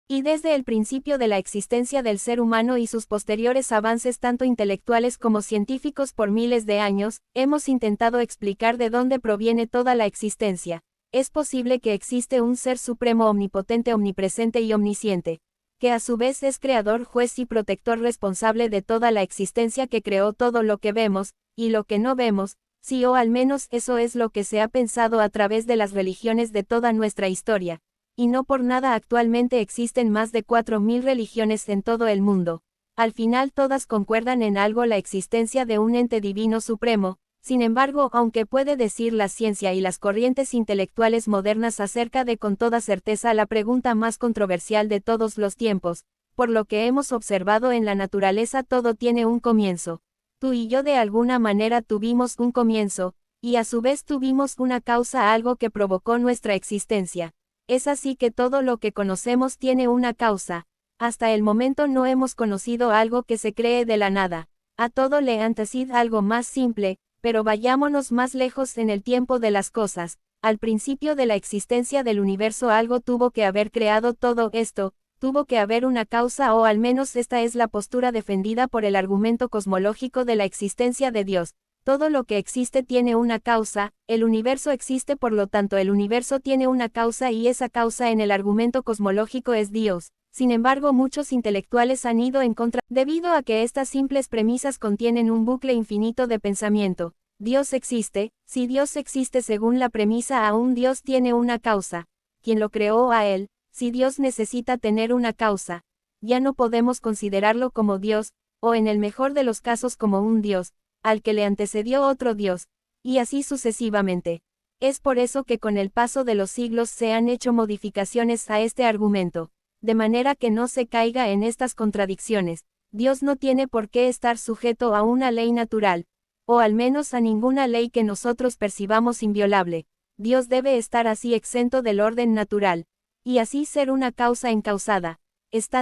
Y desde el principio de la existencia del ser humano y sus posteriores avances tanto intelectuales como científicos por miles de años, hemos intentado explicar de dónde proviene toda la existencia. Es posible que existe un ser supremo omnipotente, omnipresente y omnisciente, que a su vez es creador, juez y protector responsable de toda la existencia, que creó todo lo que vemos, y lo que no vemos, sí, o al menos eso es lo que se ha pensado a través de las religiones de toda nuestra historia. Y no por nada actualmente existen más de 4000 religiones en todo el mundo. Al final todas concuerdan en algo: la existencia de un ente divino supremo. Sin embargo, aunque puede decir la ciencia y las corrientes intelectuales modernas acerca de con toda certeza la pregunta más controversial de todos los tiempos, por lo que hemos observado en la naturaleza, todo tiene un comienzo. Tú y yo de alguna manera tuvimos un comienzo, y a su vez tuvimos una causa, algo que provocó nuestra existencia. Es así que todo lo que conocemos tiene una causa. Hasta el momento no hemos conocido algo que se cree de la nada. A todo le antecede algo más simple, pero vayámonos más lejos en el tiempo de las cosas. Al principio de la existencia del universo algo tuvo que haber creado todo esto, tuvo que haber una causa, o al menos esta es la postura defendida por el argumento cosmológico de la existencia de Dios. Todo lo que existe tiene una causa, el universo existe, por lo tanto el universo tiene una causa, y esa causa en el argumento cosmológico es Dios. Sin embargo, muchos intelectuales han ido en contra, debido a que estas simples premisas contienen un bucle infinito de pensamiento. Dios existe. Si Dios existe según la premisa, aún Dios tiene una causa. ¿Quién lo creó a él? Si Dios necesita tener una causa, ya no podemos considerarlo como Dios, o en el mejor de los casos como un Dios, al que le antecedió otro Dios, y así sucesivamente. Es por eso que con el paso de los siglos se han hecho modificaciones a este argumento, de manera que no se caiga en estas contradicciones. Dios no tiene por qué estar sujeto a una ley natural, o al menos a ninguna ley que nosotros percibamos inviolable. Dios debe estar así exento del orden natural, y así ser una causa encausada.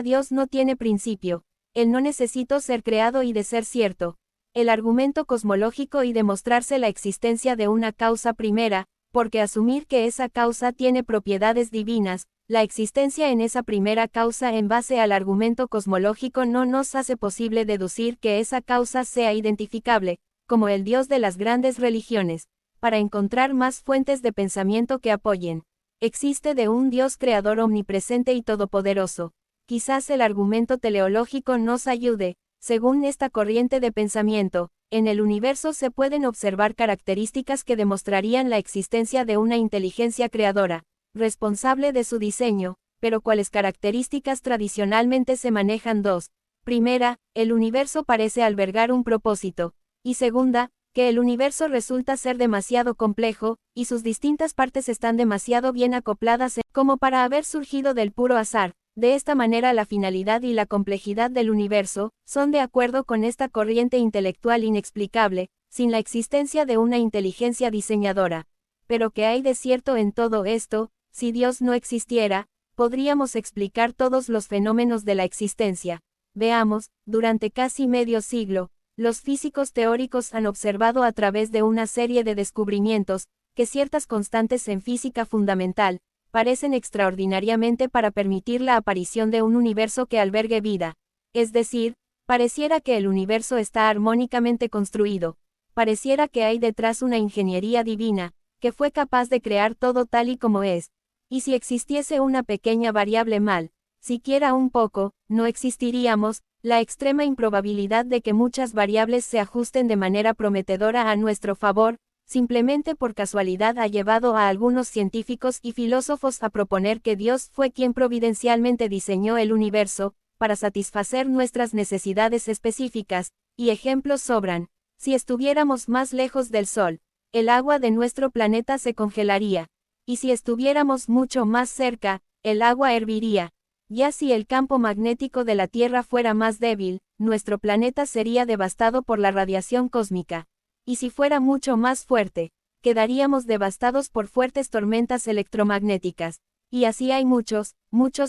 Dios no tiene principio. Él no necesita ser creado y de ser cierto. El argumento cosmológico y demostrarse la existencia de una causa primera, porque asumir que esa causa tiene propiedades divinas, la existencia en esa primera causa en base al argumento cosmológico no nos hace posible deducir que esa causa sea identificable, como el Dios de las grandes religiones, para encontrar más fuentes de pensamiento que apoyen. Existe de un Dios creador omnipresente y todopoderoso. Quizás el argumento teleológico nos ayude. Según esta corriente de pensamiento, en el universo se pueden observar características que demostrarían la existencia de una inteligencia creadora, responsable de su diseño, pero ¿cuáles características tradicionalmente se manejan? Dos. Primera, el universo parece albergar un propósito, y segunda, que el universo resulta ser demasiado complejo, y sus distintas partes están demasiado bien acopladas como para haber surgido del puro azar. De esta manera la finalidad y la complejidad del universo son de acuerdo con esta corriente intelectual inexplicable, sin la existencia de una inteligencia diseñadora. Pero ¿qué hay de cierto en todo esto? Si Dios no existiera, podríamos explicar todos los fenómenos de la existencia. Veamos, durante casi medio siglo, los físicos teóricos han observado a través de una serie de descubrimientos, que ciertas constantes en física fundamental parecen extraordinariamente para permitir la aparición de un universo que albergue vida. Es decir, pareciera que el universo está armónicamente construido. Pareciera que hay detrás una ingeniería divina, que fue capaz de crear todo tal y como es. Y si existiese una pequeña variable mal, siquiera un poco, no existiríamos. La extrema improbabilidad de que muchas variables se ajusten de manera prometedora a nuestro favor, simplemente por casualidad, ha llevado a algunos científicos y filósofos a proponer que Dios fue quien providencialmente diseñó el universo, para satisfacer nuestras necesidades específicas, y ejemplos sobran. Si estuviéramos más lejos del Sol, el agua de nuestro planeta se congelaría. Y si estuviéramos mucho más cerca, el agua herviría. Ya si el campo magnético de la Tierra fuera más débil, nuestro planeta sería devastado por la radiación cósmica. Y si fuera mucho más fuerte, quedaríamos devastados por fuertes tormentas electromagnéticas. Y así hay muchos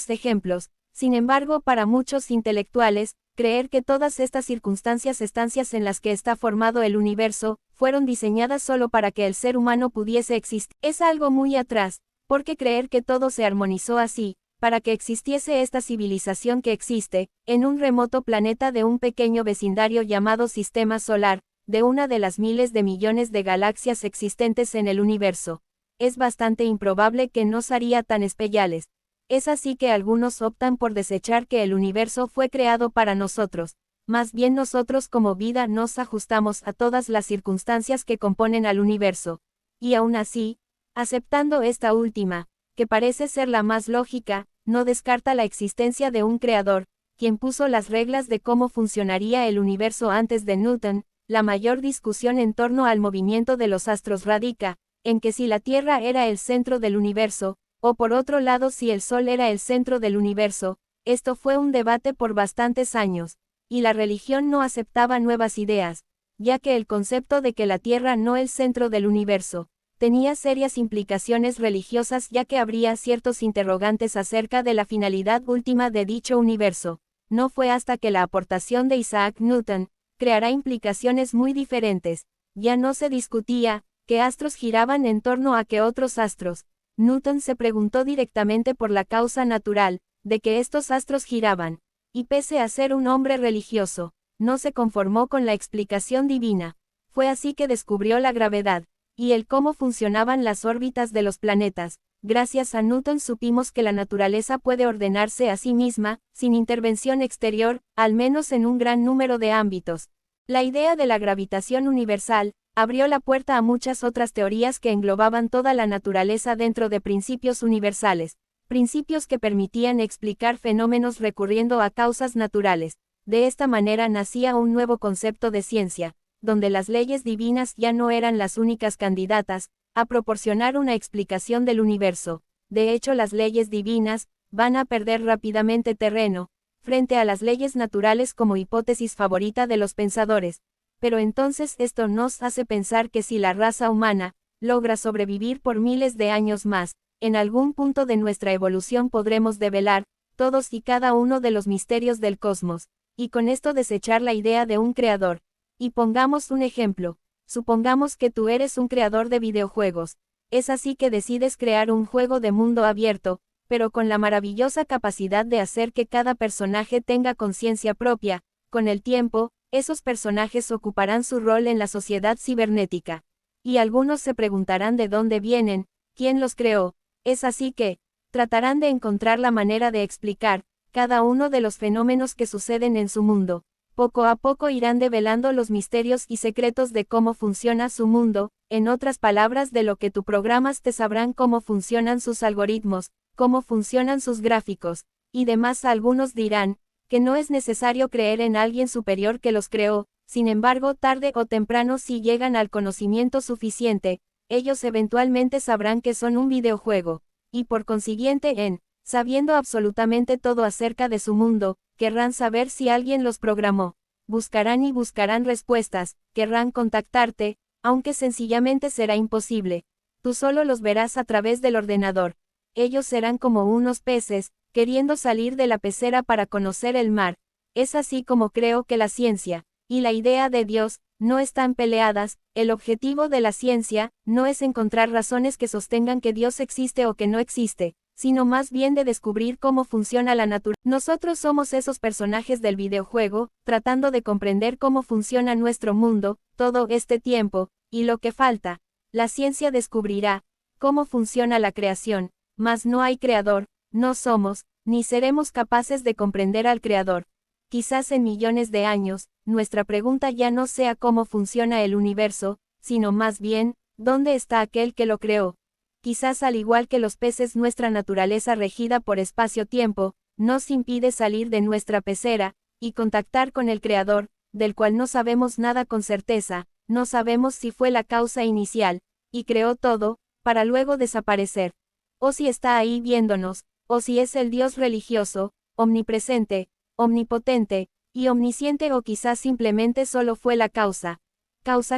ejemplos. Sin embargo, para muchos intelectuales, creer que todas estas estancias en las que está formado el universo, fueron diseñadas solo para que el ser humano pudiese existir, es algo muy atrás, porque creer que todo se armonizó así, Para que existiese esta civilización que existe, en un remoto planeta de un pequeño vecindario llamado Sistema Solar, de una de las miles de millones de galaxias existentes en el universo, es bastante improbable que no sería tan especiales. Es así que algunos optan por desechar que el universo fue creado para nosotros. Más bien nosotros como vida nos ajustamos a todas las circunstancias que componen al universo. Y aún así, aceptando esta última, que parece ser la más lógica, no descarta la existencia de un creador, quien puso las reglas de cómo funcionaría el universo antes de Newton. La mayor discusión en torno al movimiento de los astros radica en que si la Tierra era el centro del universo, o por otro lado si el Sol era el centro del universo. Esto fue un debate por bastantes años, y la religión no aceptaba nuevas ideas, ya que el concepto de que la Tierra no es el centro del universo tenía serias implicaciones religiosas, ya que habría ciertos interrogantes acerca de la finalidad última de dicho universo. No fue hasta que la aportación de Isaac Newton creará implicaciones muy diferentes. Ya no se discutía que astros giraban en torno a que otros astros. Newton se preguntó directamente por la causa natural de que estos astros giraban, y pese a ser un hombre religioso, no se conformó con la explicación divina. Fue así que descubrió la gravedad y el cómo funcionaban las órbitas de los planetas. Gracias a Newton supimos que la naturaleza puede ordenarse a sí misma, sin intervención exterior, al menos en un gran número de ámbitos. La idea de la gravitación universal abrió la puerta a muchas otras teorías que englobaban toda la naturaleza dentro de principios universales, principios que permitían explicar fenómenos recurriendo a causas naturales. De esta manera nacía un nuevo concepto de ciencia, donde las leyes divinas ya no eran las únicas candidatas a proporcionar una explicación del universo. De hecho, las leyes divinas van a perder rápidamente terreno frente a las leyes naturales como hipótesis favorita de los pensadores. Pero entonces esto nos hace pensar que si la raza humana logra sobrevivir por miles de años más, en algún punto de nuestra evolución podremos develar todos y cada uno de los misterios del cosmos, y con esto desechar la idea de un creador. Y pongamos un ejemplo. Supongamos que tú eres un creador de videojuegos. Es así que decides crear un juego de mundo abierto, pero con la maravillosa capacidad de hacer que cada personaje tenga conciencia propia. Con el tiempo, esos personajes ocuparán su rol en la sociedad cibernética. Y algunos se preguntarán de dónde vienen, quién los creó. Es así que tratarán de encontrar la manera de explicar cada uno de los fenómenos que suceden en su mundo. Poco a poco irán develando los misterios y secretos de cómo funciona su mundo. En otras palabras, de lo que tú programas te sabrán cómo funcionan sus algoritmos, cómo funcionan sus gráficos, y demás. Algunos dirán que no es necesario creer en alguien superior que los creó. Sin embargo, tarde o temprano, si llegan al conocimiento suficiente, ellos eventualmente sabrán que son un videojuego, y por consiguiente, sabiendo absolutamente todo acerca de su mundo, querrán saber si alguien los programó. Buscarán y buscarán respuestas, querrán contactarte, aunque sencillamente será imposible. Tú solo los verás a través del ordenador. Ellos serán como unos peces, queriendo salir de la pecera para conocer el mar. Es así como creo que la ciencia y la idea de Dios no están peleadas. El objetivo de la ciencia no es encontrar razones que sostengan que Dios existe o que no existe, sino más bien de descubrir cómo funciona la naturaleza. Nosotros somos esos personajes del videojuego, tratando de comprender cómo funciona nuestro mundo. Todo este tiempo, y lo que falta, la ciencia descubrirá cómo funciona la creación, mas no hay creador, no somos, ni seremos capaces de comprender al creador. Quizás en millones de años, nuestra pregunta ya no sea cómo funciona el universo, sino más bien, ¿dónde está aquel que lo creó? Quizás al igual que los peces, nuestra naturaleza regida por espacio-tiempo nos impide salir de nuestra pecera y contactar con el Creador, del cual no sabemos nada con certeza. No sabemos si fue la causa inicial y creó todo, para luego desaparecer, o si está ahí viéndonos, o si es el Dios religioso, omnipresente, omnipotente y omnisciente, o quizás simplemente solo fue la causa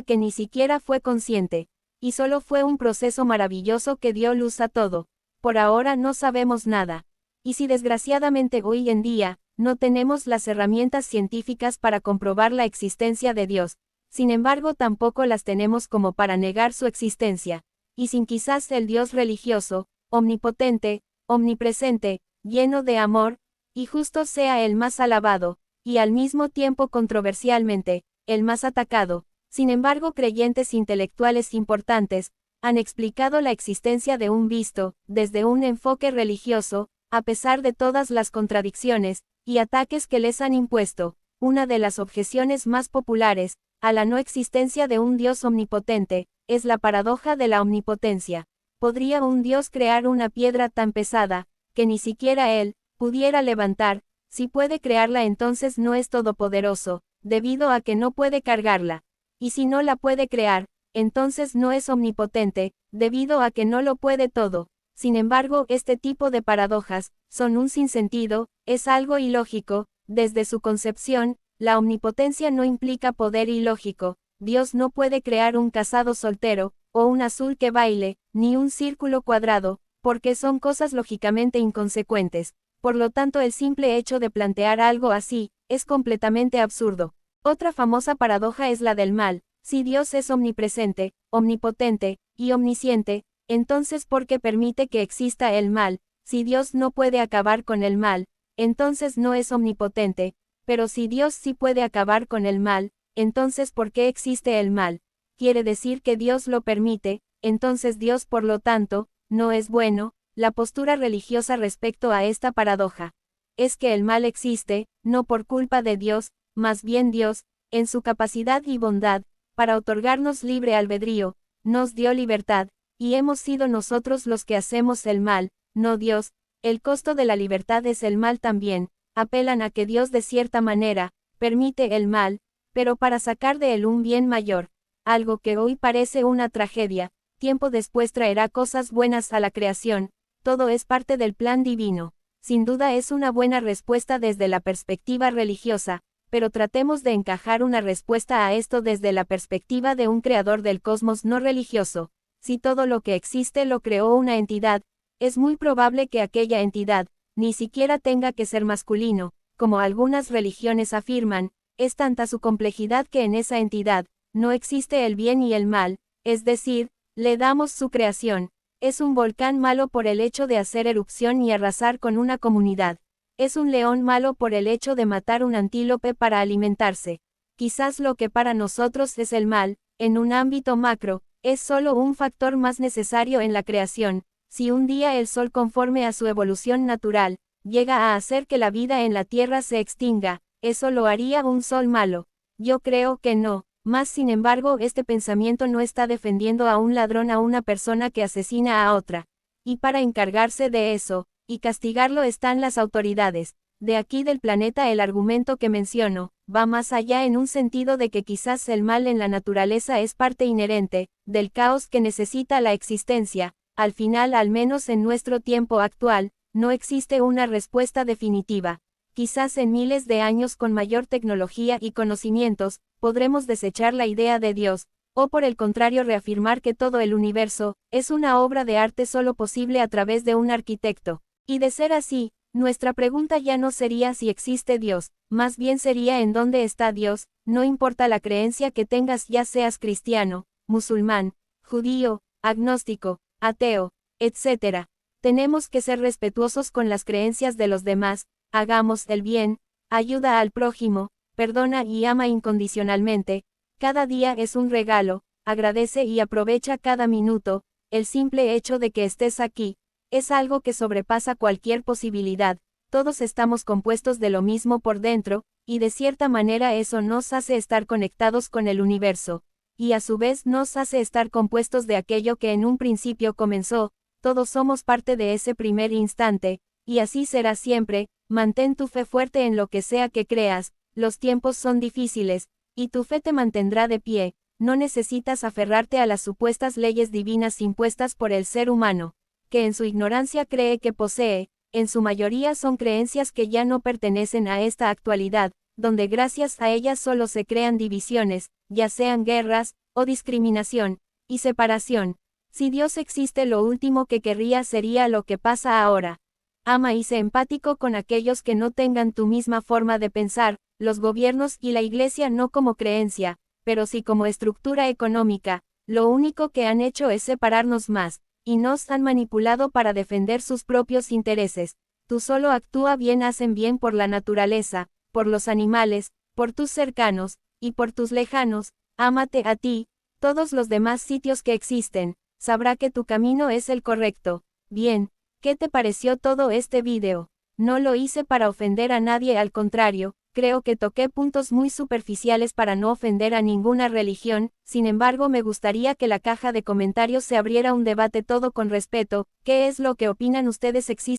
que ni siquiera fue consciente. Y solo fue un proceso maravilloso que dio luz a todo. Por ahora no sabemos nada. Y si desgraciadamente hoy en día, no tenemos las herramientas científicas para comprobar la existencia de Dios, sin embargo tampoco las tenemos como para negar su existencia. Y sin quizás el Dios religioso, omnipotente, omnipresente, lleno de amor, y justo sea el más alabado, y al mismo tiempo controversialmente, el más atacado. Sin embargo, creyentes intelectuales importantes han explicado la existencia de un visto, desde un enfoque religioso, a pesar de todas las contradicciones y ataques que les han impuesto. Una de las objeciones más populares a la no existencia de un Dios omnipotente es la paradoja de la omnipotencia. ¿Podría un Dios crear una piedra tan pesada que ni siquiera Él pudiera levantar? Si puede crearla, entonces no es todopoderoso, debido a que no puede cargarla. Y si no la puede crear, entonces no es omnipotente, debido a que no lo puede todo. Sin embargo, este tipo de paradojas son un sinsentido, es algo ilógico. Desde su concepción, la omnipotencia no implica poder ilógico. Dios no puede crear un casado soltero, o un azul que baile, ni un círculo cuadrado, porque son cosas lógicamente inconsecuentes. Por lo tanto, el simple hecho de plantear algo así es completamente absurdo. Otra famosa paradoja es la del mal. Si Dios es omnipresente, omnipotente y omnisciente, entonces ¿por qué permite que exista el mal? Si Dios no puede acabar con el mal, entonces no es omnipotente. Pero si Dios sí puede acabar con el mal, entonces ¿por qué existe el mal? Quiere decir que Dios lo permite, entonces Dios por lo tanto, no es bueno. La postura religiosa respecto a esta paradoja es que el mal existe, no por culpa de Dios, más bien Dios, en su capacidad y bondad, para otorgarnos libre albedrío, nos dio libertad, y hemos sido nosotros los que hacemos el mal, no Dios. El costo de la libertad es el mal también. Apelan a que Dios de cierta manera permite el mal, pero para sacar de él un bien mayor. Algo que hoy parece una tragedia, tiempo después traerá cosas buenas a la creación. Todo es parte del plan divino. Sin duda es una buena respuesta desde la perspectiva religiosa, pero tratemos de encajar una respuesta a esto desde la perspectiva de un creador del cosmos no religioso. Si todo lo que existe lo creó una entidad, es muy probable que aquella entidad ni siquiera tenga que ser masculino, como algunas religiones afirman. Es tanta su complejidad que en esa entidad no existe el bien y el mal, es decir, le damos su creación. Es un volcán malo por el hecho de hacer erupción y arrasar con una comunidad. Es un león malo por el hecho de matar un antílope para alimentarse. Quizás lo que para nosotros es el mal, en un ámbito macro, es solo un factor más necesario en la creación. Si un día el Sol, conforme a su evolución natural, llega a hacer que la vida en la Tierra se extinga, ¿eso lo haría un Sol malo? Yo creo que no. Más sin embargo, este pensamiento no está defendiendo a un ladrón, a una persona que asesina a otra. Y para encargarse de eso, y castigarlo, están las autoridades. De aquí del planeta el argumento que menciono, va más allá en un sentido de que quizás el mal en la naturaleza es parte inherente, del caos que necesita la existencia. Al final, al menos en nuestro tiempo actual, no existe una respuesta definitiva. Quizás en miles de años, con mayor tecnología y conocimientos, podremos desechar la idea de Dios, o por el contrario reafirmar que todo el universo es una obra de arte solo posible a través de un arquitecto. Y de ser así, nuestra pregunta ya no sería si existe Dios, más bien sería en dónde está Dios. No importa la creencia que tengas, ya seas cristiano, musulmán, judío, agnóstico, ateo, etc. Tenemos que ser respetuosos con las creencias de los demás. Hagamos el bien, ayuda al prójimo, perdona y ama incondicionalmente. Cada día es un regalo, agradece y aprovecha cada minuto. El simple hecho de que estés aquí es algo que sobrepasa cualquier posibilidad. Todos estamos compuestos de lo mismo por dentro, y de cierta manera eso nos hace estar conectados con el universo, y a su vez nos hace estar compuestos de aquello que en un principio comenzó. Todos somos parte de ese primer instante, y así será siempre. Mantén tu fe fuerte en lo que sea que creas. Los tiempos son difíciles, y tu fe te mantendrá de pie. No necesitas aferrarte a las supuestas leyes divinas impuestas por el ser humano, que en su ignorancia cree que posee. En su mayoría son creencias que ya no pertenecen a esta actualidad, donde gracias a ellas solo se crean divisiones, ya sean guerras, o discriminación, y separación. Si Dios existe, lo último que querría sería lo que pasa ahora. Ama y sé empático con aquellos que no tengan tu misma forma de pensar. Los gobiernos y la iglesia no como creencia, pero sí como estructura económica, lo único que han hecho es separarnos más, y nos han manipulado para defender sus propios intereses. Tú solo actúa bien, hacen bien por la naturaleza, por los animales, por tus cercanos, y por tus lejanos, ámate a ti, todos los demás sitios que existen, sabrá que tu camino es el correcto. Bien, ¿qué te pareció todo este video? No lo hice para ofender a nadie, al contrario, creo que toqué puntos muy superficiales para no ofender a ninguna religión, sin embargo me gustaría que la caja de comentarios se abriera un debate todo con respeto. ¿Qué es lo que opinan ustedes? ¿Existe